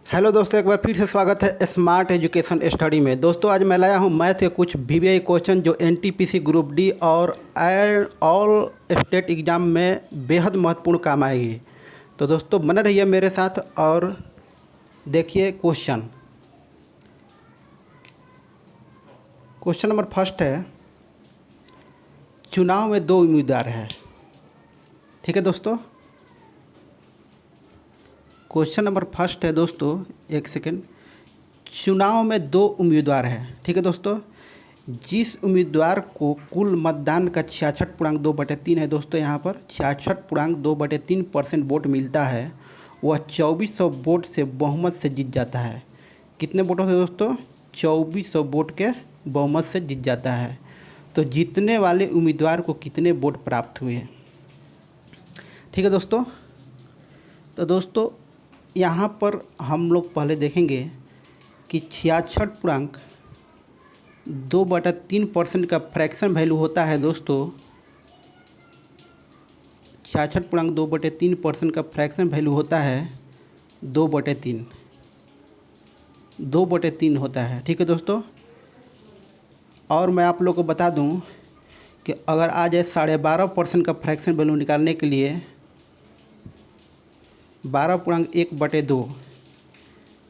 Hello दोस्तों, एक बार फिर से स्वागत है स्मार्ट एजुकेशन स्टडी में। दोस्तों आज मैं लाया हूं मैथ के कुछ वीवीआई क्वेश्चन जो एनटीपीसी ग्रुप डी और ऑल स्टेट एग्ज़ाम में बेहद महत्वपूर्ण काम आएगी। तो दोस्तों बने रहिए मेरे साथ और देखिए क्वेश्चन। क्वेश्चन नंबर फर्स्ट है, चुनाव में दो उम्मीदवार हैं। ठीक है दोस्तों, क्वेश्चन नंबर फर्स्ट है दोस्तों, एक सेकेंड। चुनाव में दो उम्मीदवार हैं। ठीक है दोस्तों, जिस उम्मीदवार को कुल मतदान का 66.2/3 है दोस्तों, यहाँ पर 66.2/3% वोट मिलता है, वह 2400 वोट से बहुमत से जीत जाता है। कितने वोटों से दोस्तों? 2400 वोट के बहुमत से जीत जाता है। तो जीतने वाले उम्मीदवार को कितने वोट प्राप्त हुए? ठीक है दोस्तों, तो दोस्तों यहाँ पर हम लोग पहले देखेंगे कि 66.2/3% का फ्रैक्शन वैल्यू होता है दोस्तों। 66.2/3% का फ्रैक्शन वैल्यू होता है 2/3, 2/3 होता है। ठीक है दोस्तों, और मैं आप लोग को बता दूं कि अगर आ जाए 12.5% का फ्रैक्शन वैल्यू निकालने के लिए 12.1/2,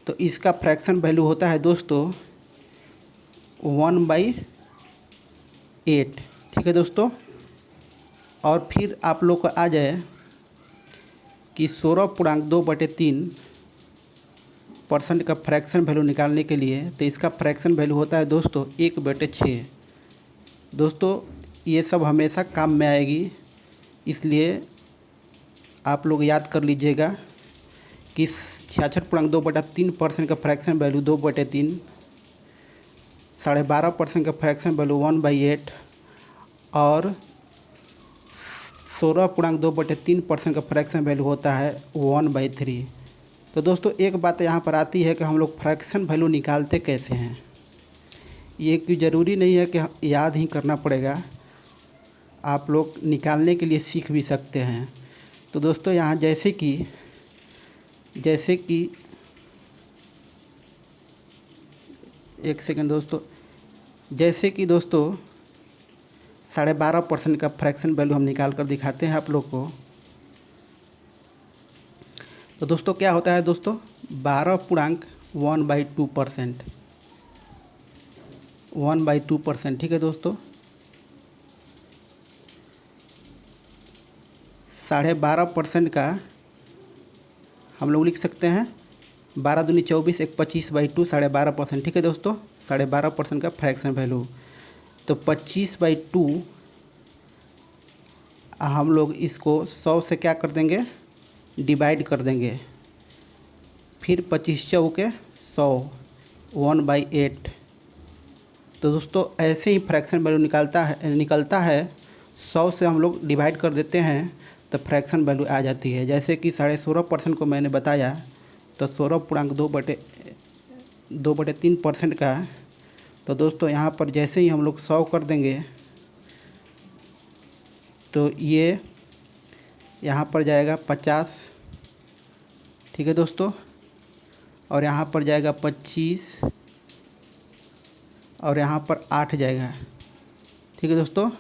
तो इसका फ्रैक्शन वैल्यू होता है दोस्तों 1/8। ठीक है दोस्तों, और फिर आप लोग को आ जाए कि 16.2/3% का फ्रैक्शन वैल्यू निकालने के लिए, तो इसका फ्रैक्शन वैल्यू होता है दोस्तों 1/6। दोस्तों ये सब हमेशा काम में आएगी, इसलिए आप लोग याद कर लीजिएगा कि 66.2/3% का फ्रैक्शन वैल्यू 2/3, 12.5% का फ्रैक्शन वैल्यू 1/8 और 16.2/3% का फ्रैक्शन वैल्यू होता है 1/3। तो दोस्तों एक बात यहाँ पर आती है कि हम लोग फ्रैक्शन वैल्यू निकालते कैसे हैं। ये कि ज़रूरी नहीं है कि याद ही करना पड़ेगा, आप लोग निकालने के लिए सीख भी सकते हैं। तो दोस्तों यहाँ जैसे कि एक सेकंड दोस्तों, जैसे कि दोस्तों 12.5% का फ्रैक्शन वैल्यू हम निकाल कर दिखाते हैं आप लोग को। तो दोस्तों क्या होता है दोस्तों? 12.1/2%, 1/2%। ठीक है दोस्तों, 12.5% का हम लोग लिख सकते हैं 12 दूनी 24, 1 25/2, 12.5%। ठीक है दोस्तों, 12.5% का फ्रैक्शन वैल्यू। तो 25/2 हम लोग इसको 100 से क्या कर देंगे? डिवाइड कर देंगे। फिर 25 चौके 100, 1/8। तो दोस्तों ऐसे ही फ्रैक्शन वैल्यू निकलता है 100 से हम लोग डिवाइड कर देते हैं तो फ्रैक्शन वैल्यू आ जाती है। जैसे कि 16.5% को मैंने बताया, तो 16.2/3% का। तो दोस्तों यहाँ पर जैसे ही हम लोग 100 कर देंगे तो ये यहाँ पर जाएगा 50। ठीक है दोस्तों, और यहाँ पर जाएगा 25 और यहाँ पर 8 जाएगा। ठीक है दोस्तों,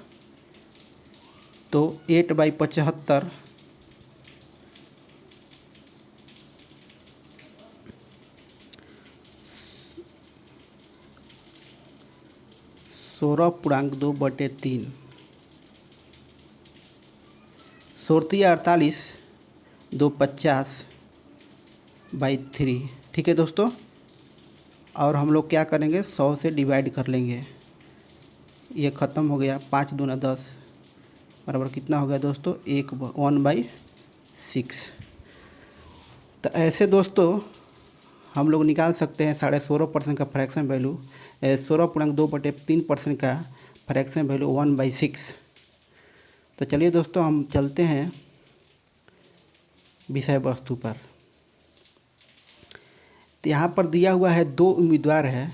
तो 8/75 16.2/3, 16×48 2 50/3। ठीक है दोस्तों, और हम लोग क्या करेंगे? 100 से डिवाइड कर लेंगे। ये ख़त्म हो गया, 5 दूना 10 बराबर कितना हो गया दोस्तों? 1/6। तो ऐसे दोस्तों हम लोग निकाल सकते हैं 16.5% का फ्रैक्शन वैल्यू, 16.2/3% का फ्रैक्शन वैल्यू 1/6। तो चलिए दोस्तों हम चलते हैं विषय वस्तु पर। तो यहाँ पर दिया हुआ है दो उम्मीदवार है,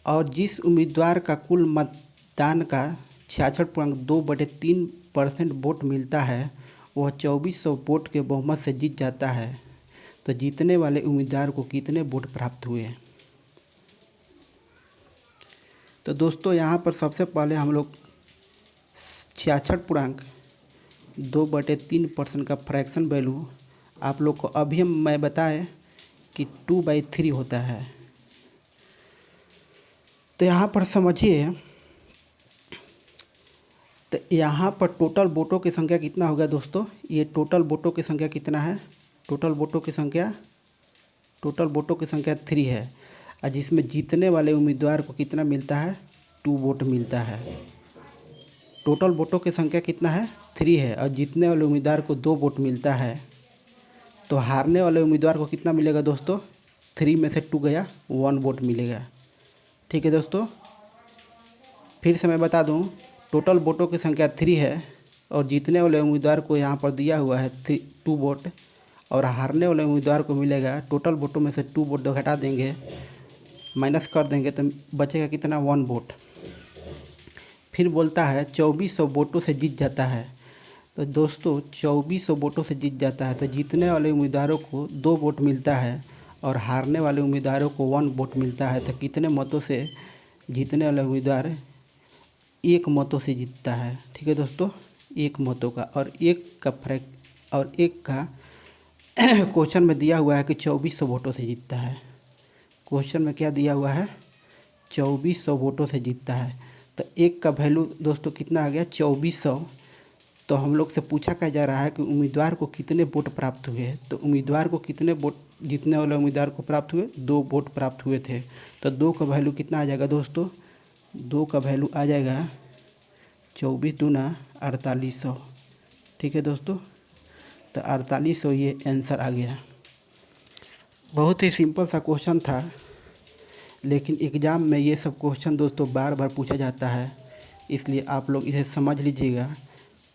और जिस उम्मीदवार का कुल मतदान का 66.2/3% वोट मिलता है, वह 2400 वोट के बहुमत से जीत जाता है। तो जीतने वाले उम्मीदवार को कितने वोट प्राप्त हुए। तो दोस्तों यहाँ पर सबसे पहले हम लोग 66.2/3% का फ्रैक्शन वैल्यू आप लोग को अभी मैं बताएं कि 2/3 होता है। तो यहाँ पर समझिए, तो यहाँ पर टोटल वोटों की संख्या कितना होगा दोस्तों। ये टोटल वोटों की संख्या कितना है, टोटल वोटों की संख्या 3 है। और जिसमें जीतने वाले उम्मीदवार को कितना मिलता है, 2 वोट मिलता है। टोटल वोटों की संख्या कितना है, 3 है, और जीतने वाले उम्मीदवार को 2 वोट मिलता है। तो हारने वाले उम्मीदवार को कितना मिलेगा दोस्तों, 3 में से 2 गया, 1 वोट मिलेगा। ठीक है दोस्तों, फिर से मैं बता दूं, टोटल वोटों की संख्या 3 है और जीतने वाले उम्मीदवार को यहाँ पर दिया हुआ है 2 वोट, और हारने वाले उम्मीदवार को मिलेगा, टोटल वोटों में से 2 वोट घटा देंगे, माइनस कर देंगे तो बचेगा कितना, 1 वोट। फिर बोलता है 2400 वोटों से जीत जाता है। तो दोस्तों 2400 वोटों से जीत जाता है, तो जीतने वाले उम्मीदवारों को 2 वोट मिलता है और हारने वाले उम्मीदवारों को 1 वोट मिलता है। तो कितने मतों से जीतने वाले उम्मीदवार 1 मतों से जीतता है। ठीक है दोस्तों, 1 मतों का, और एक का क्वेश्चन में दिया हुआ है कि 2400 वोटों से जीतता है। क्वेश्चन में क्या दिया हुआ है, 2400 वोटों से जीतता है। तो एक का वैल्यू दोस्तों कितना आ गया, 2400। तो हम लोग से पूछा क्या जा रहा है कि उम्मीदवार को कितने वोट प्राप्त हुए। तो उम्मीदवार को कितने वोट, जीतने वाले उम्मीदवार को प्राप्त हुए, 2 वोट प्राप्त हुए थे। तो 2 का वैल्यू कितना आ जाएगा दोस्तों, 2 का वैल्यू आ जाएगा 24 दूना 4800। ठीक है दोस्तों, तो 4800 ये आंसर आ गया। बहुत ही सिंपल सा क्वेश्चन था, लेकिन एग्ज़ाम में ये सब क्वेश्चन दोस्तों बार बार पूछा जाता है, इसलिए आप लोग इसे समझ लीजिएगा।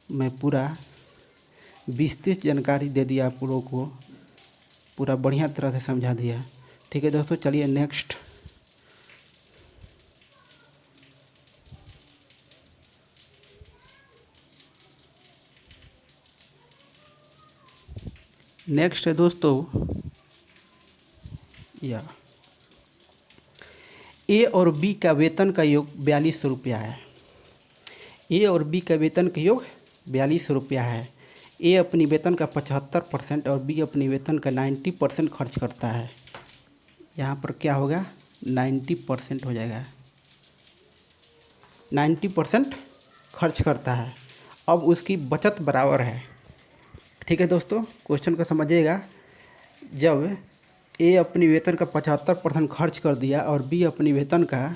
मैं पूरा विस्तृत जानकारी दे दिया आप लोगों को, पूरा बढ़िया तरह से समझा दिया। ठीक है दोस्तों, चलिए नेक्स्ट। नेक्स्ट है दोस्तों, या ए और बी का वेतन का योग 4200 रुपया है। ए और बी का वेतन का योग 4200 रुपया है। ए अपनी वेतन का 75% और बी अपनी वेतन का 90% खर्च करता है। यहाँ पर क्या होगा, 90% हो जाएगा, 90% खर्च करता है। अब उसकी बचत बराबर है। ठीक है दोस्तों, क्वेश्चन को समझिएगा। जब ए अपनी वेतन का 75% खर्च कर दिया और बी अपनी वेतन का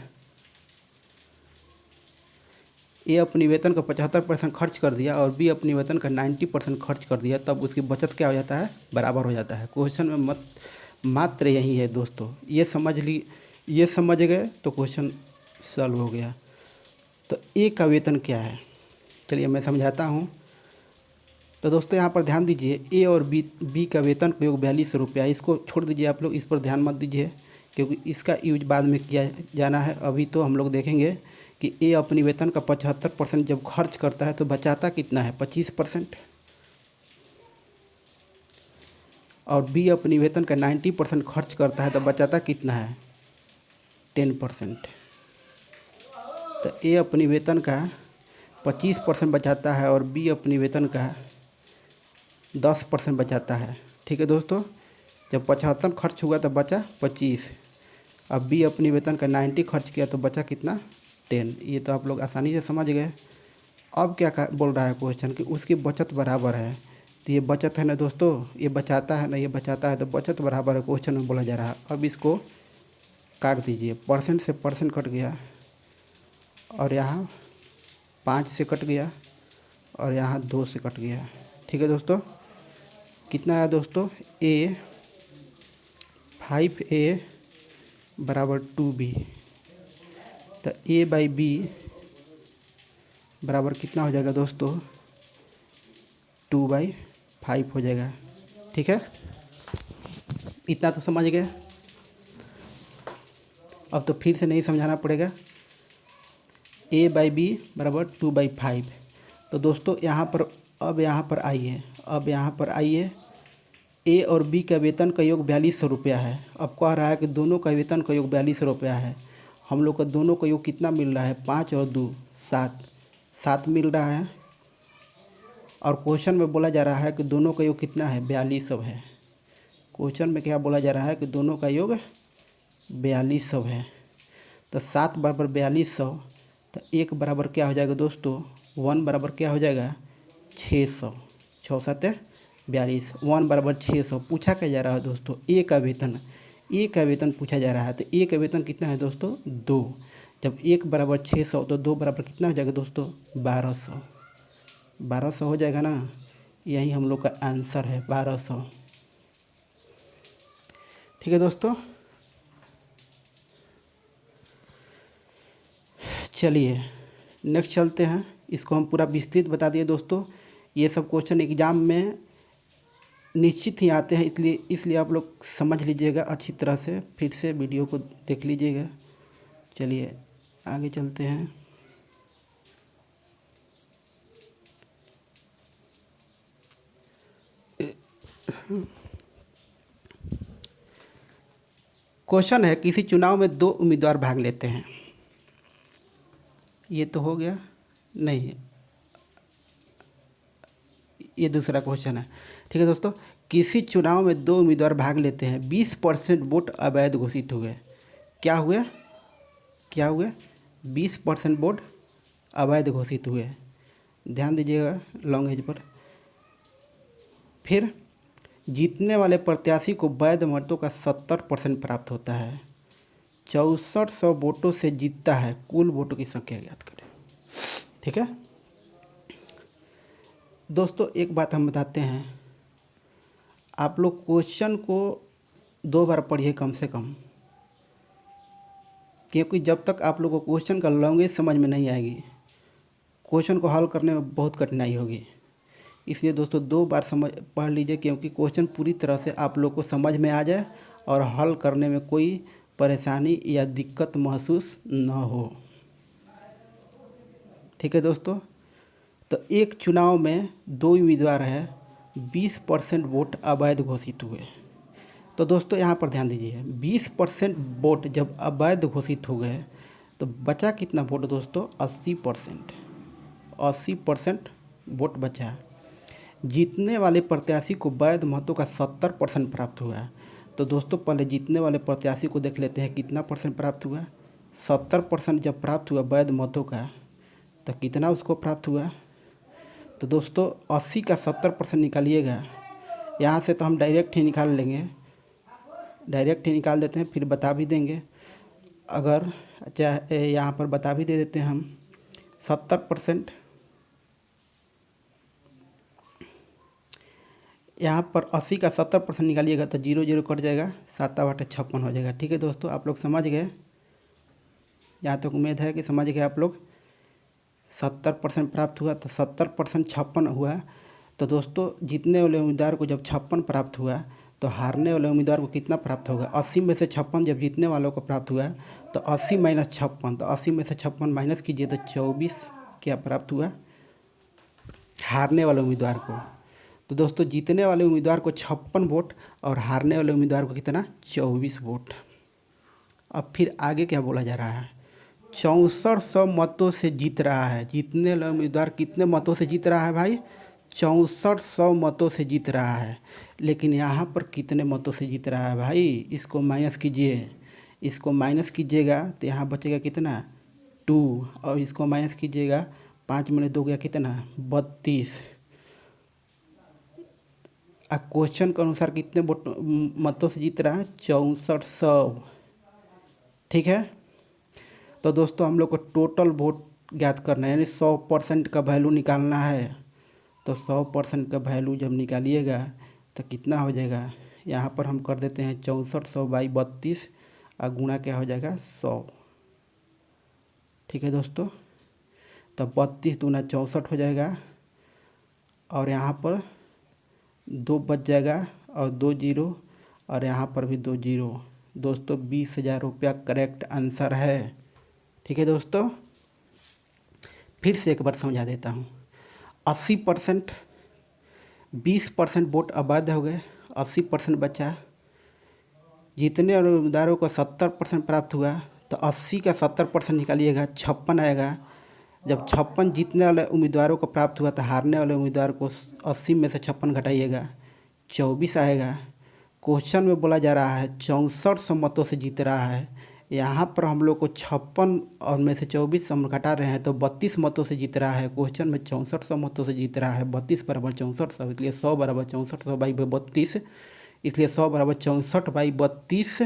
75% खर्च कर दिया और बी अपनी वेतन का 90% खर्च कर दिया, तब उसकी बचत क्या हो जाता है, बराबर हो जाता है। क्वेश्चन में मात्र यही है दोस्तों, ये समझ गए तो क्वेश्चन सॉल्व हो गया। तो ए का वेतन क्या है, चलिए मैं समझाता हूँ। तो दोस्तों यहाँ पर ध्यान दीजिए, ए और बी का वेतन का योग 4200 रुपया, इसको छोड़ दीजिए आप लोग, इस पर ध्यान मत दीजिए क्योंकि इसका यूज बाद में किया जाना है। अभी तो हम लोग देखेंगे कि ए अपनी वेतन का 75% जब खर्च करता है तो बचाता कितना है, 25%, और बी अपनी वेतन का 90% खर्च करता है तो बचाता कितना है, 10%। तो ए अपनी वेतन का 25% बचाता है और बी अपनी वेतन का 10% बचाता है। ठीक है दोस्तों, जब 75 खर्च हुआ तो बचा 25। अब बी अपनी वेतन का 90 खर्च किया तो बचा कितना, 10। ये तो आप लोग आसानी से समझ गए। अब क्या बोल रहा है क्वेश्चन कि उसकी बचत बराबर है। तो ये बचत है ना दोस्तों, ये बचाता है ना, ये बचाता है, तो बचत बराबर है, क्वेश्चन में बोला जा रहा है। अब इसको काट दीजिए, परसेंट से परसेंट कट गया और यहाँ 5 से कट गया और यहाँ 2 से कट गया। ठीक है दोस्तों, कितना आया दोस्तों, ए 5A बराबर 2B। तो A/B बराबर कितना हो जाएगा दोस्तों, 2/5 हो जाएगा। ठीक है, इतना तो समझ गए। अब तो फिर से नहीं समझाना पड़ेगा। A/B बराबर 2/5। तो दोस्तों यहाँ पर अब यहाँ पर आइए, ए और बी का वेतन का योग 4200 रुपया है। अब कह रहा है कि दोनों का वेतन का योग 4200 रुपया है। हम लोग को दोनों का योग कितना मिल रहा है, 5 और 2 7, 7 मिल रहा है। और क्वेश्चन में बोला जा रहा है कि दोनों का योग कितना है, 4200 है। क्वेश्चन में क्या बोला जा रहा है कि दोनों का योग 4200 है। तो 7 बराबर 4200, तो 1 बराबर क्या हो जाएगा दोस्तों, 1 बराबर क्या हो जाएगा, 600। 6 7 42, 1 बराबर 600। पूछा क्या जा रहा है दोस्तों, ए का वेतन, ए का वेतन पूछा जा रहा है। तो ए का वेतन कितना है दोस्तों, 2। जब 1 बराबर 600 तो 2 बराबर कितना हो जाएगा दोस्तों, 1200। 1200 हो जाएगा ना, यही हम लोग का आंसर है, 1200। ठीक है दोस्तों, चलिए नेक्स्ट चलते हैं। इसको हम पूरा विस्तृत बता दिए दोस्तों। ये सब क्वेश्चन एग्जाम में निश्चित ही आते हैं, इसलिए आप लोग समझ लीजिएगा अच्छी तरह से, फिर से वीडियो को देख लीजिएगा। चलिए आगे चलते हैं। क्वेश्चन है, किसी चुनाव में 2 उम्मीदवार भाग लेते हैं। ये तो हो गया, नहीं ये दूसरा क्वेश्चन है। ठीक है दोस्तों, किसी चुनाव में 2 उम्मीदवार भाग लेते हैं, 20% वोट अवैध घोषित हुए। क्या हुए, क्या हुए, 20% वोट अवैध घोषित हुए। ध्यान दीजिएगा लॉन्ग एज पर। फिर जीतने वाले प्रत्याशी को वैध मतों का 70% प्राप्त होता है। 6400 वोटों से जीतता है, कुल वोटों की संख्या ज्ञात करें। ठीक है दोस्तों, एक बात हम बताते हैं, आप लोग क्वेश्चन को 2 बार पढ़िए कम से कम, क्योंकि जब तक आप लोगों को क्वेश्चन का लैंग्वेज समझ में नहीं आएगी, क्वेश्चन को हल करने में बहुत कठिनाई होगी। इसलिए दोस्तों 2 बार पढ़ लीजिए, क्योंकि क्वेश्चन पूरी तरह से आप लोग को समझ में आ जाए और हल करने में कोई परेशानी या दिक्कत महसूस न हो। ठीक है दोस्तों, तो एक चुनाव में 2 उम्मीदवार है, 20% वोट अवैध घोषित हुए। तो दोस्तों यहाँ पर ध्यान दीजिए, 20% वोट जब अवैध घोषित हो गए तो बचा कितना वोट दोस्तों, 80%। 80% वोट बचा। जीतने वाले प्रत्याशी को वैध मतों का 70% प्राप्त हुआ। तो दोस्तों पहले जीतने वाले प्रत्याशी को देख लेते हैं, कितना परसेंट प्राप्त हुआ। 70% जब प्राप्त हुआ वैध मतों का, तो कितना उसको प्राप्त हुआ। तो दोस्तों 80 का 70% निकालिएगा, यहाँ से तो हम डायरेक्ट ही निकाल लेंगे, डायरेक्ट ही निकाल देते हैं, फिर बता भी देंगे। अगर अच्छा यहाँ पर बता भी दे देते हैं हम, 70%, यहाँ पर 80 का 70% निकालिएगा तो 0 0 कट जाएगा, 7/56 हो जाएगा। ठीक है दोस्तों, आप लोग समझ गए, यहाँ तक उम्मीद है कि समझ गए आप लोग। 70% प्राप्त हुआ तो 70% 56 हुआ। तो दोस्तों जीतने वाले उम्मीदवार को जब 56 प्राप्त हुआ तो हारने वाले उम्मीदवार को कितना प्राप्त होगा, 80 में से 56 जब जीतने वालों को प्राप्त हुआ तो 80 माइनस 56, तो 80 में से 56 माइनस कीजिए तो 24 क्या प्राप्त हुआ हारने वाले उम्मीदवार को। तो दोस्तों जीतने वाले उम्मीदवार को 56 वोट और हारने वाले उम्मीदवार को कितना, 24 वोट। अब फिर आगे क्या बोला जा रहा है, 6400 मतों से जीत रहा है। जीतने वाला उम्मीदवार कितने मतों से जीत रहा है भाई, 6400 मतों से जीत रहा है। लेकिन यहाँ पर कितने मतों से जीत रहा है भाई, इसको माइनस कीजिए, इसको माइनस कीजिएगा तो यहाँ बचेगा कितना, 2, और इसको माइनस कीजिएगा, 5 में 2 गया कितना, 32। क्वेश्चन के अनुसार कितने वोट मतों से जीत रहा है, 6400। ठीक है, तो दोस्तों हम लोग को टोटल वोट ज्ञात करना है, यानी 100% का वैल्यू निकालना है। तो 100% का वैल्यू जब निकालिएगा तो कितना हो जाएगा, यहाँ पर हम कर देते हैं 6400 बाई 32 और गुणा क्या हो जाएगा, 100। ठीक है दोस्तों, तो 32 दूना 64 हो जाएगा, और यहाँ पर 2 बच जाएगा और 2 0, और यहाँ पर भी 2 0। दोस्तों 20,000 रुपया करेक्ट आंसर है। ठीक है दोस्तों, फिर से एक बार समझा देता हूँ। 80%, 20% वोट अवैध हो गए 80% बचा। जितने उम्मीदवारों को 70% प्राप्त हुआ तो 80 का 70% निकालिएगा, 56 आएगा। जब 56 जीतने वाले उम्मीदवारों को प्राप्त हुआ तो हारने वाले उम्मीदवार को 80 में से 56 घटाइएगा, 24 आएगा। क्वेश्चन में बोला जा रहा है 6400 मतों से जीत रहा है। यहाँ पर हम लोग को 56 और में से 24 हम घटा रहे हैं तो 32 मतों से जीत रहा है। क्वेश्चन में 6400 मतों से जीत रहा है, 32 बराबर 6400, इसलिए 100 बराबर 6400 बाई 32, इसलिए 100 बराबर 64 बाई 32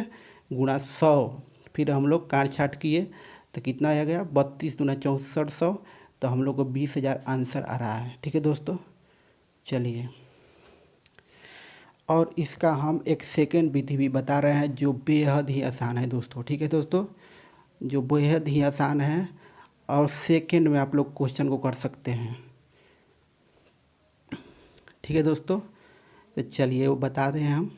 गुणा 100। फिर हम लोग काट छाट किए तो कितना आ गया, 32 दूना 6400, तो हम लोग को 20,000 आंसर आ रहा है। ठीक है दोस्तों, चलिए। और इसका हम एक सेकेंड विधि भी बता रहे हैं जो बेहद ही आसान है दोस्तों। ठीक है दोस्तों, जो बेहद ही आसान है और सेकेंड में आप लोग क्वेश्चन को कर सकते हैं। ठीक है दोस्तों, तो चलिए वो बता रहे हैं हम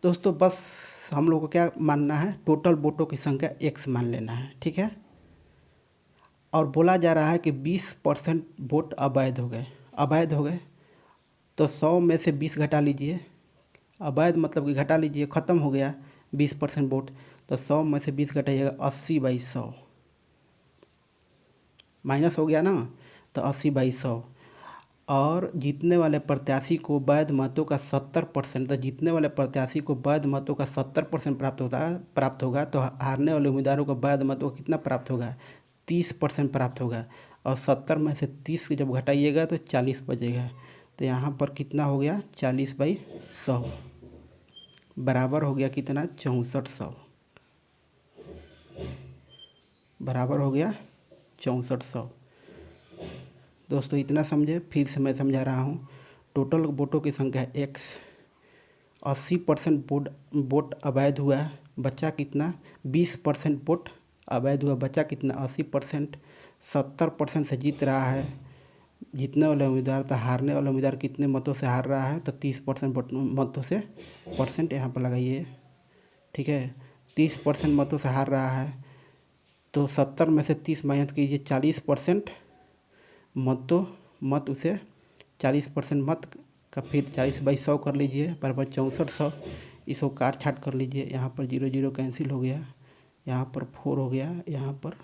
दोस्तों। बस हम लोग को क्या मानना है, टोटल वोटों की संख्या x मान लेना है। ठीक है, और बोला जा रहा है कि 20% वोट अवैध हो गए। अवैध हो गए तो 100 में से 20 घटा लीजिए। अवैध मतलब कि घटा लीजिए, ख़त्म हो गया 20% वोट, तो 100 में से 20 घटाइएगा, 80/100 माइनस हो गया ना, तो 80/100। और जीतने वाले प्रत्याशी को वैध मतों का 70%, तो जीतने वाले प्रत्याशी को वैध मतों का 70% प्राप्त होगा। तो हारने वाले उम्मीदवारों को वैध मतों का कितना प्राप्त होगा, 30% प्राप्त होगा। और 70 में से 30 जब घटाइएगा तो 40 बचेगा। तो यहाँ पर कितना हो गया, 40/100 बराबर हो गया कितना, 6400, बराबर हो गया 6400। दोस्तों इतना समझे, फिर से मैं समझा रहा हूँ। टोटल वोटों की संख्या x, 80% वोट अवैध हुआ, बचा कितना, 20% वोट अवैध हुआ, बचा कितना, 80%। 70% से जीत रहा है जीतने वाले उम्मीदवार, तो हारने वाला उम्मीदवार कितने मतों से हार रहा है, तो 30% मतों से, परसेंट यहाँ पर लगाइए। ठीक है, 30% मतों से हार रहा है, तो 70 में से 30 माइनस कीजिए, 40% मत उसे 40% मत का फिर 40/100 कर लीजिए, बराबर 6400। इसको काट छाट कर लीजिए, यहाँ पर 0 0 कैंसिल हो गया, यहाँ पर 4 हो गया, यहाँ पर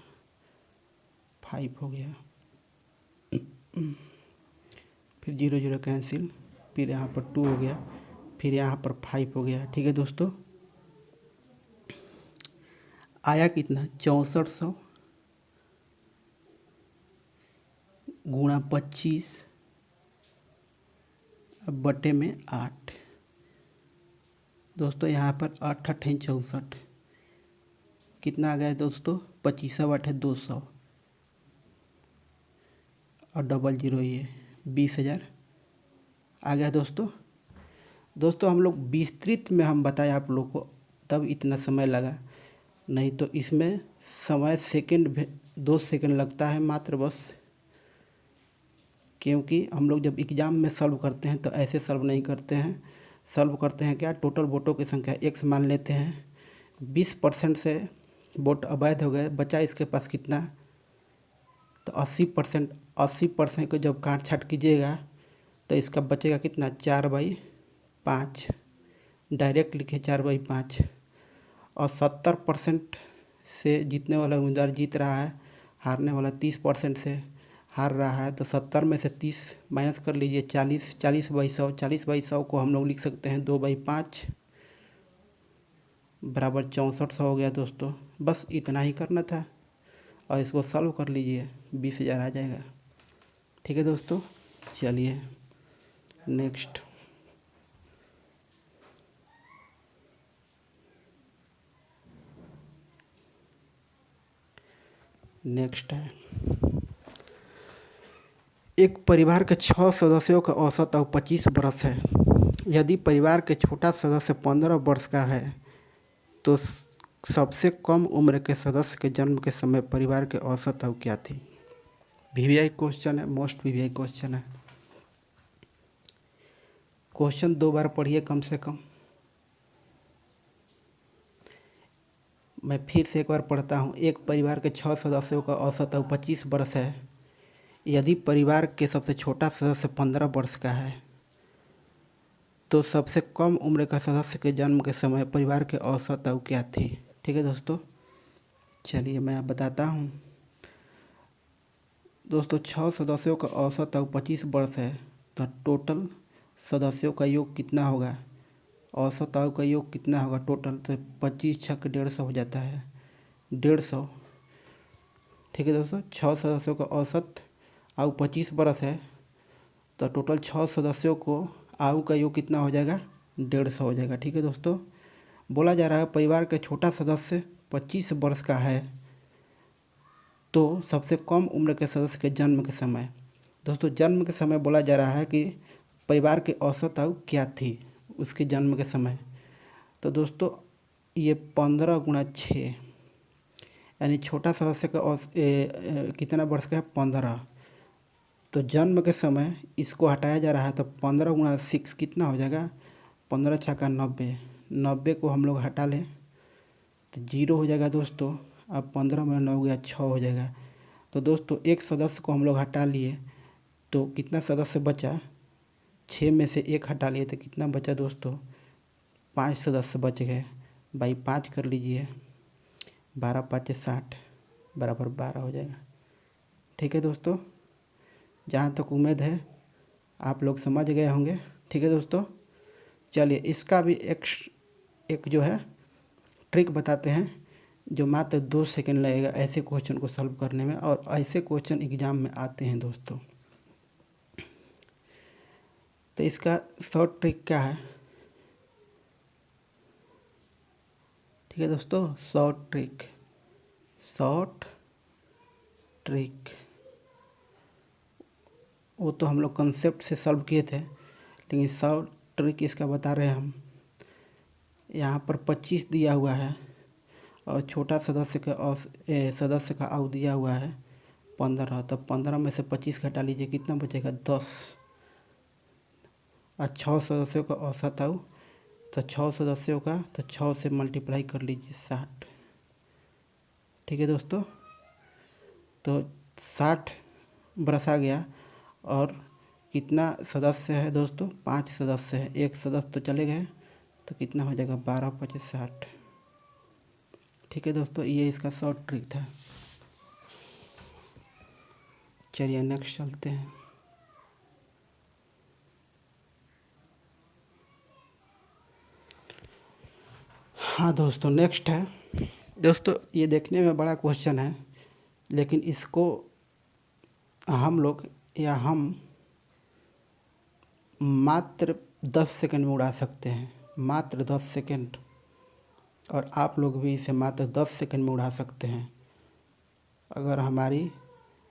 5 हो गया, फिर 0 0 कैंसिल, फिर यहाँ पर 2 हो गया, फिर यहाँ पर 5 हो गया। ठीक है दोस्तों, आया कितना, 6400 गुणा 25 बटे में 8। दोस्तों यहाँ पर 8 8 64, कितना आ गया दोस्तों, 25 × 200 और डबल 0 ये 20,000 आ गया दोस्तों हम लोग विस्तृत में हम बताए आप लोग को, तब इतना समय लगा, नहीं तो इसमें समय सेकंड 2 सेकंड लगता है मात्र बस। क्योंकि हम लोग जब एग्ज़ाम में सॉल्व करते हैं तो ऐसे सॉल्व नहीं करते हैं, सॉल्व करते हैं क्या, टोटल वोटों की संख्या x मान लेते हैं। 20% से वोट अवैध हो गए, बचा इसके पास कितना, तो 80% को जब काट छाट कीजिएगा तो इसका बचेगा कितना, 4/5, डायरेक्ट लिखे 4/5। और 70% से जीतने वाला उम्मीदवार जीत रहा है, हारने वाला 30% से हार रहा है, तो 70 में से 30 माइनस कर लीजिए, 40/100। 40/100 को हम लोग लिख सकते हैं 2/5, बराबर 6400 हो गया दोस्तों। बस इतना ही करना था और इसको सॉल्व कर लीजिए, 20,000 आ जाएगा। ठीक है दोस्तों, चलिए नेक्स्ट। नेक्स्ट है, एक परिवार के 6 सदस्यों का औसत आयु 25 वर्ष है। यदि परिवार के छोटा सदस्य 15 वर्ष का है तो सबसे कम उम्र के सदस्य के जन्म के समय परिवार के औसत आयु क्या थी। वीवीआई क्वेश्चन है, मोस्ट वीवीआई क्वेश्चन है। क्वेश्चन 2 बार पढ़िए कम से कम। मैं फिर से एक बार पढ़ता हूँ। एक परिवार के 6 सदस्यों का औसत आयु 25 वर्ष है। यदि परिवार के सबसे छोटा सदस्य 15 वर्ष का है तो सबसे कम उम्र का सदस्य के जन्म के समय परिवार के औसत आयु क्या थी। ठीक है दोस्तों, चलिए मैं आप बताता हूँ। दोस्तों 6 सदस्यों का औसत आयु 25 वर्ष है, तो टोटल सदस्यों का योग कितना होगा, औसत आयु का योग कितना होगा टोटल, तो 25 छक 150 हो जाता है 150। ठीक है दोस्तों, 6 सदस्यों का औसत आयु 25 वर्ष है, तो टोटल 6 सदस्यों को आयु का योग कितना हो जाएगा 150 हो जाएगा। ठीक है दोस्तों, बोला जा रहा है परिवार का छोटा सदस्य 25 वर्ष का है, तो सबसे कम उम्र के सदस्य के जन्म के समय, दोस्तों जन्म के समय बोला जा रहा है कि परिवार की औसत आयु क्या थी उसके जन्म के समय। तो दोस्तों ये 15 गुणा 6, यानी छोटा सदस्य का कितना वर्ष का है 15, तो जन्म के समय इसको हटाया जा रहा है, तो 15 गुणा 6 कितना हो जाएगा 15 छक्का 90, 90 को हम लोग हटा लें तो 0 हो जाएगा दोस्तों। अब 15 में 9 गया 6 हो जाएगा। तो दोस्तों एक सदस्य को हम लोग हटा लिए तो कितना सदस्य बचा, 6 में से 1 हटा लिए तो कितना बचा दोस्तों 5 सदस्य बच गए। भाई 5 कर लीजिए, 12 5 60 बराबर 12 हो जाएगा। ठीक है दोस्तों, जहाँ तक उम्मीद है आप लोग समझ गए होंगे। ठीक है दोस्तों, चलिए इसका भी एक जो है ट्रिक बताते हैं जो मात्र 2 सेकंड लगेगा ऐसे क्वेश्चन को सॉल्व करने में, और ऐसे क्वेश्चन एग्जाम में आते हैं दोस्तों। तो इसका शॉर्ट ट्रिक क्या है, ठीक है दोस्तों, शॉर्ट ट्रिक वो तो हम लोग कंसेप्ट से सॉल्व किए थे, लेकिन शॉर्ट ट्रिक इसका बता रहे हैं हम। यहाँ पर 25 दिया हुआ है और छोटा सदस्य का आयु दिया हुआ है 15, तो 15 में से 25 घटा लीजिए कितना बचेगा 10, और 6 सदस्यों का औसत आयु, तो 6 सदस्यों का तो 6 से मल्टीप्लाई कर लीजिए 60। ठीक है दोस्तों, तो 60 बरस आ गया, और कितना सदस्य है दोस्तों 5 सदस्य है, एक सदस्य तो चले गए, तो कितना हो जाएगा 12 5 60। ठीक है दोस्तों, ये इसका शॉर्ट ट्रिक था। चलिए नेक्स्ट चलते हैं। हाँ दोस्तों, नेक्स्ट है दोस्तों, ये देखने में बड़ा क्वेश्चन है, लेकिन इसको हम लोग या हम मात्र 10 सेकंड में उड़ा सकते हैं, मात्र 10 सेकंड, और आप लोग भी इसे मात्र 10 सेकंड में उड़ा सकते हैं अगर हमारी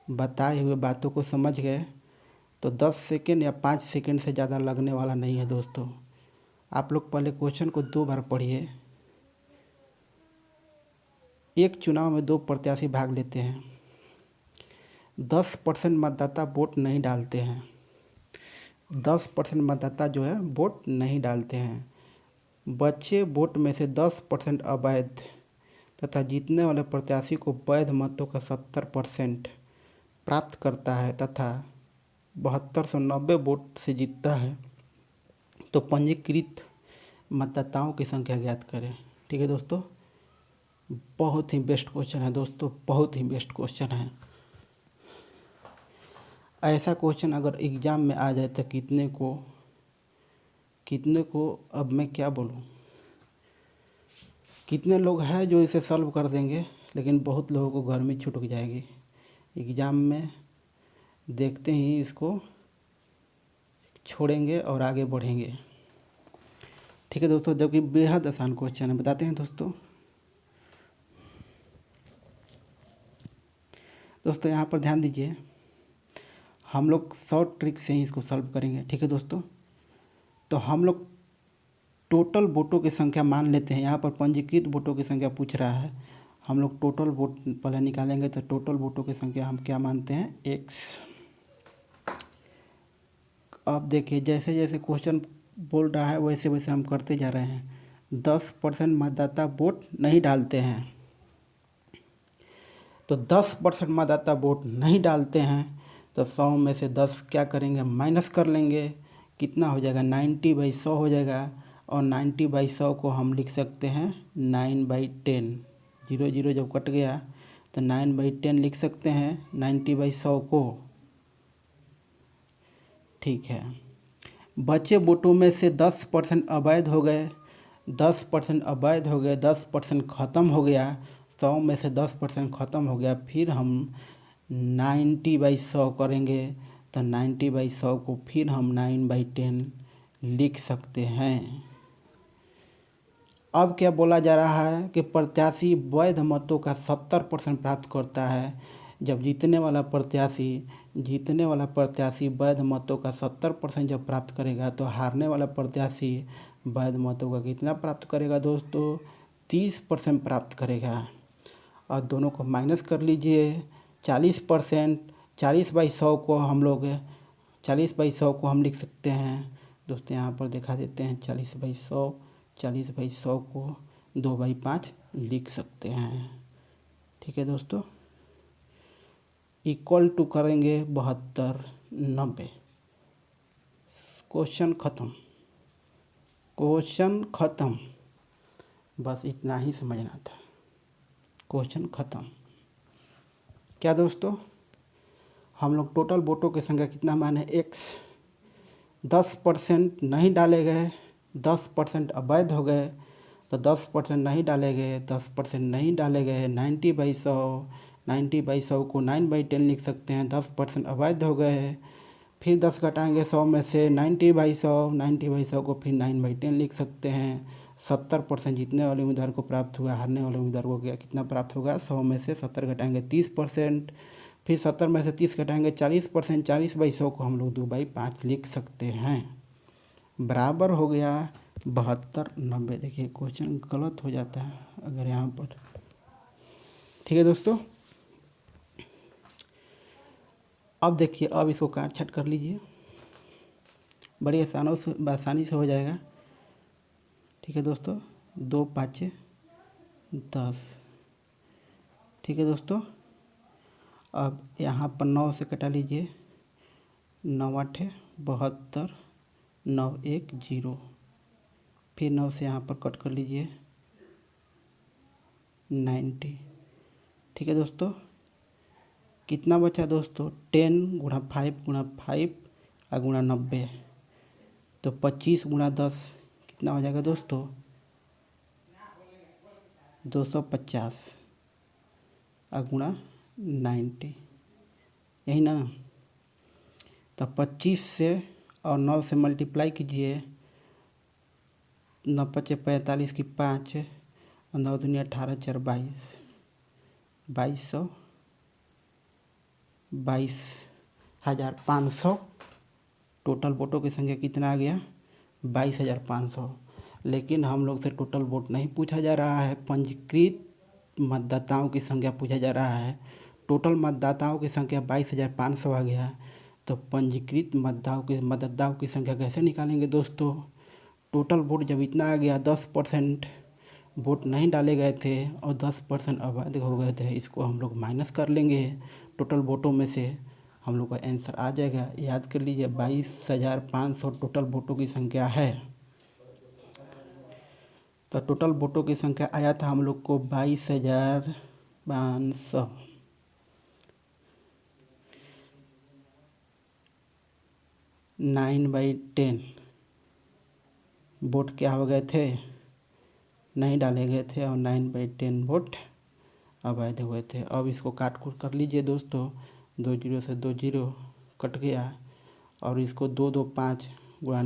बताए हुए बातों को समझ गए। तो 10 सेकंड या 5 सेकंड से ज़्यादा लगने वाला नहीं है दोस्तों। आप लोग पहले क्वेश्चन को 2 बार पढ़िए। एक चुनाव में 2 प्रत्याशी भाग लेते हैं, 10% मतदाता वोट नहीं डालते हैं, 10% मतदाता जो है वोट नहीं डालते हैं। बचे वोट में से 10% अवैध तथा जीतने वाले प्रत्याशी को वैध मतों का 70% प्राप्त करता है तथा 7290 वोट से जीतता है, तो पंजीकृत मतदाताओं की संख्या ज्ञात करें। ठीक है दोस्तों, बहुत ही बेस्ट क्वेश्चन है दोस्तों, बहुत ही बेस्ट क्वेश्चन है। ऐसा क्वेश्चन अगर एग्ज़ाम में आ जाए तो कितने को अब मैं क्या बोलूँ, कितने लोग हैं जो इसे सॉल्व कर देंगे, लेकिन बहुत लोगों को घर में छूट जाएगी। एग्ज़ाम में देखते ही इसको छोड़ेंगे और आगे बढ़ेंगे। ठीक है दोस्तों, जबकि बेहद आसान क्वेश्चन है, बताते हैं दोस्तों। दोस्तों यहाँ पर ध्यान दीजिए, हम लोग शॉर्ट ट्रिक से ही इसको सॉल्व करेंगे। ठीक है दोस्तों, तो हम लोग टोटल वोटों की संख्या मान लेते हैं। यहाँ पर पंजीकृत वोटों की संख्या पूछ रहा है, हम लोग टोटल वोट पहले निकालेंगे। तो टोटल वोटों की संख्या हम क्या मानते हैं x। अब देखिए जैसे जैसे क्वेश्चन बोल रहा है वैसे वैसे हम करते जा रहे हैं। 10% मतदाता वोट नहीं डालते हैं, तो 10% मतदाता वोट नहीं डालते हैं, तो 100 में से 10 क्या करेंगे माइनस कर लेंगे, कितना हो जाएगा, 90/100 हो जाएगा। और 90/100 को हम लिख सकते हैं 9/10। 0 0 जब कट गया तो 9/10 लिख सकते हैं 90/100 को। ठीक है, बचे वोटों में से 10% अवैध हो गए, 10% अवैध हो गए, 10% ख़त्म हो गया। 100 में से 10% ख़त्म हो गया, फिर हम 90/100 करेंगे तो 90/100 को फिर हम 9/10 लिख सकते हैं। अब क्या बोला जा रहा है कि प्रत्याशी वैध मतों का 70% प्राप्त करता है। जब जीतने वाला प्रत्याशी वैध मतों का 70% जब प्राप्त करेगा तो हारने वाला प्रत्याशी वैध मतों का कितना प्राप्त करेगा दोस्तों, 30% प्राप्त करेगा। और दोनों को माइनस कर लीजिए, 40%, 40/100 को हम लोग 40/100 को हम लिख सकते हैं दोस्तों। यहाँ पर दिखा देते हैं 40/100, 40/100 को 2/5 लिख सकते हैं। ठीक है दोस्तों, इक्वल टू करेंगे 72, 90। क्वेश्चन ख़त्म। बस इतना ही समझना था, क्वेश्चन ख़त्म। क्या दोस्तों, हम लोग टोटल वोटों की संख्या कितना माने, x। 10% नहीं डाले गए, 10% अवैध हो गए, तो 10% नहीं डाले गए, 10% नहीं डाले गए। 90/100 को 9/10 लिख सकते हैं। 10% अवैध हो गए, फिर 10 घटाएंगे 100 में से, 90/100 को फिर 9/10 लिख सकते हैं। 70% जीतने वाले उम्मीदवार को प्राप्त हुआ, हारने वाले उम्मीदवार को कितना प्राप्त होगा, 100 में से 70 घटाएंगे 30%, फिर 70 में से 30 घटाएंगे 40%। 40/100 को हम लोग 2/5 लिख सकते हैं, बराबर हो गया 72, 90। देखिए क्वेश्चन गलत हो जाता है अगर यहाँ पर। ठीक है दोस्तों, अब देखिए, अब इसको काट छाट कर लीजिए, बड़ी आसानी से हो जाएगा। ठीक है दोस्तों, 2 5 10। ठीक है दोस्तों, अब यहाँ पर 9 से कटा लीजिए, 9 8 72, 9 1 0। फिर 9 से यहाँ पर कट कर लीजिए, 90। ठीक है दोस्तों, कितना बचा दोस्तों, 10 × 5 × 5 और गुणा 90, तो 25 × 10 कितना हो जाएगा दोस्तों, 250 और गुणा 90, यही ना। तो 25 से और 9 से मल्टीप्लाई कीजिए, 9 5 45 की 5 और 9 दूनी 18 4 22, 22,500। टोटल वोटों की संख्या कितना आ गया, 22,500। लेकिन हम लोग से टोटल वोट नहीं पूछा जा रहा है, पंजीकृत मतदाताओं की संख्या पूछा जा रहा है। टोटल मतदाताओं की संख्या 22,500 आ गया, तो पंजीकृत मतदाताओं की संख्या कैसे निकालेंगे दोस्तों। टोटल वोट जब इतना आ गया, 10% वोट नहीं डाले गए थे और 10% अवैध हो गए थे, इसको हम लोग माइनस कर लेंगे टोटल वोटों में से, हम लोग का आंसर आ जाएगा। याद कर लीजिए, 22,500 टोटल वोटों की संख्या है। तो टोटल वोटों की संख्या आया था हम लोग को 22,500। 9/10 वोट क्या हो गए थे, नहीं डाले गए थे, और 9/10 वोट अवैध हुए थे। अब इसको काट कूट कर लीजिए दोस्तों, 2 0 से 2 0 कट गया, और इसको 2 2 5 ×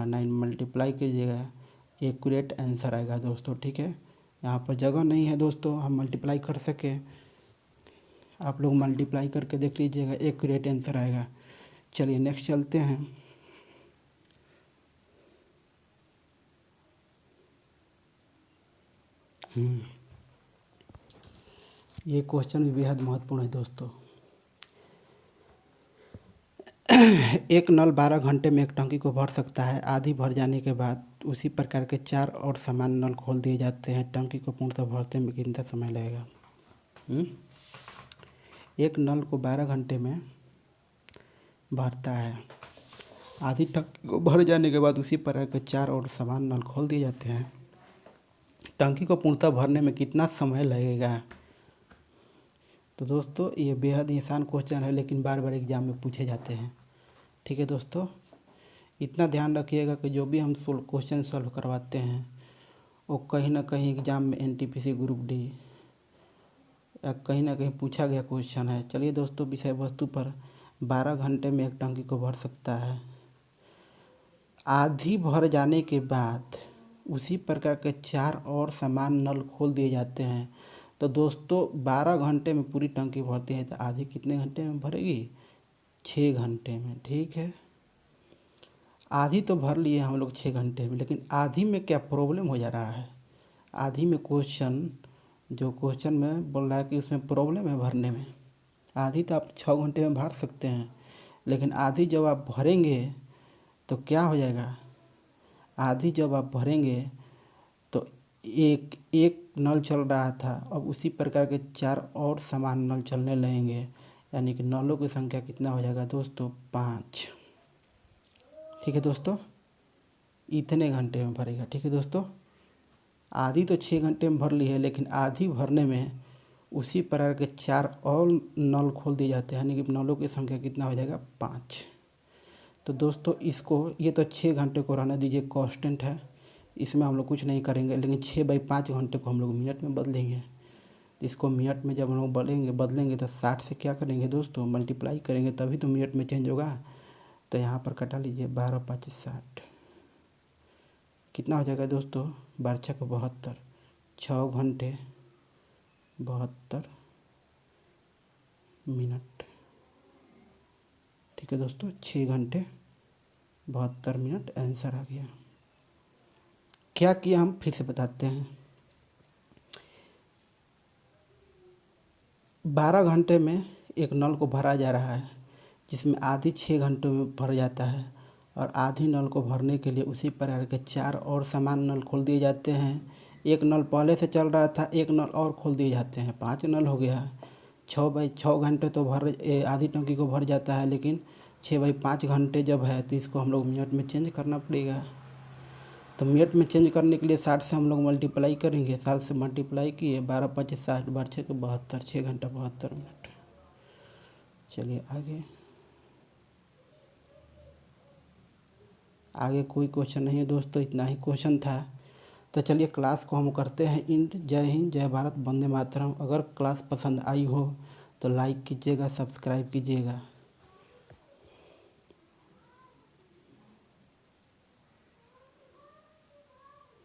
9 मल्टीप्लाई कीजिएगा, एक्यूरेट आंसर आएगा दोस्तों। ठीक है, यहाँ पर जगह नहीं है दोस्तों हम मल्टीप्लाई कर सके, आप लोग मल्टीप्लाई करके देख लीजिएगा, एक्यूरेट आंसर आएगा। चलिए नेक्स्ट चलते हैं। ये क्वेश्चन भी बेहद महत्वपूर्ण है दोस्तों। एक नल 12 घंटे में एक टंकी को भर सकता है। आधी भर जाने के बाद उसी प्रकार के 4 और समान नल खोल दिए जाते हैं। टंकी को पूर्णतः भरते में कितना समय लगेगा। एक नल को 12 घंटे में भरता है, आधी टंकी को भर जाने के बाद उसी प्रकार के 4 और समान नल खोल दिए जाते हैं। टंकी को पूर्णतः भरने में कितना समय लगेगा? तो दोस्तों ये बेहद आसान क्वेश्चन है, लेकिन बार बार एग्जाम में पूछे जाते हैं। ठीक है दोस्तों, इतना ध्यान रखिएगा कि जो भी हम क्वेश्चन सॉल्व करवाते हैं वो कहीं ना कहीं एग्ज़ाम में एनटीपीसी ग्रुप डी या कहीं ना कहीं पूछा गया क्वेश्चन है। चलिए दोस्तों, विषय वस्तु पर 12 घंटे में एक टंकी को भर सकता है। आधी भर जाने के बाद उसी प्रकार के 4 और समान नल खोल दिए जाते हैं। तो दोस्तों 12 घंटे में पूरी टंकी भरती है, तो आधी कितने घंटे में भरेगी? 6 घंटे में। ठीक है, आधी तो भर लिए हम लोग 6 घंटे में, लेकिन आधी में क्या प्रॉब्लम हो जा रहा है? आधी में क्वेश्चन में बोल रहा है कि उसमें प्रॉब्लम है भरने में। आधी तो आप 6 घंटे में भर सकते हैं, लेकिन आधी जब आप भरेंगे तो क्या हो जाएगा? आधी जब आप भरेंगे तो एक नल चल रहा था, अब उसी प्रकार के 4 और समान नल चलने लगेंगे, यानी कि नलों की संख्या कितना हो जाएगा दोस्तों? 5। ठीक है दोस्तों, इतने घंटे में भरेगा। ठीक है दोस्तों, आधी तो 6 घंटे में भर ली है, लेकिन आधी भरने में उसी प्रकार के 4 और नल खोल दिए जाते हैं, यानी कि नलों की संख्या कितना हो जाएगा? 5। तो दोस्तों ये तो 6 घंटे को रहने दीजिए, कांस्टेंट है, इसमें हम लोग कुछ नहीं करेंगे। लेकिन 6/5 घंटे को हम लोग मिनट में बदलेंगे। इसको मिनट में जब हम लोग बदलेंगे तो 60 से क्या करेंगे दोस्तों? मल्टीप्लाई करेंगे, तभी तो मिनट में चेंज होगा। तो यहाँ पर कटा लीजिए, 12×5 = 60। कितना हो जाएगा दोस्तों? 12×6 = 72। 6 घंटे 72 मिनट। ठीक है दोस्तों, 6 घंटे 72 मिनट आंसर आ गया। क्या किया हम फिर से बताते हैं। 12 घंटे में एक नल को भरा जा रहा है, जिसमें आधी 6 घंटों में भर जाता है, और आधी नल को भरने के लिए उसी प्रकार के 4 और समान नल खोल दिए जाते हैं। एक नल पहले से चल रहा था, एक नल और खोल दिए जाते हैं, 5 नल हो गया। 6/6 घंटे तो आधी टंकी को भर जाता है, लेकिन 6/5 घंटे जब है तो इसको हम लोग मिनट में चेंज करना पड़ेगा। तो मिनट में चेंज करने के लिए 60 से हम लोग मल्टीप्लाई करेंगे। 60 से मल्टीप्लाई किए, 12×5 = 60, 12×6 = 72, 6 घंटा 72 मिनट। चलिए आगे कोई क्वेश्चन नहीं है दोस्तों, इतना ही क्वेश्चन था। तो चलिए क्लास को हम करते हैं एंड। जय हिंद, जय भारत, वंदे मातरम। अगर क्लास पसंद आई हो तो लाइक कीजिएगा, सब्सक्राइब कीजिएगा।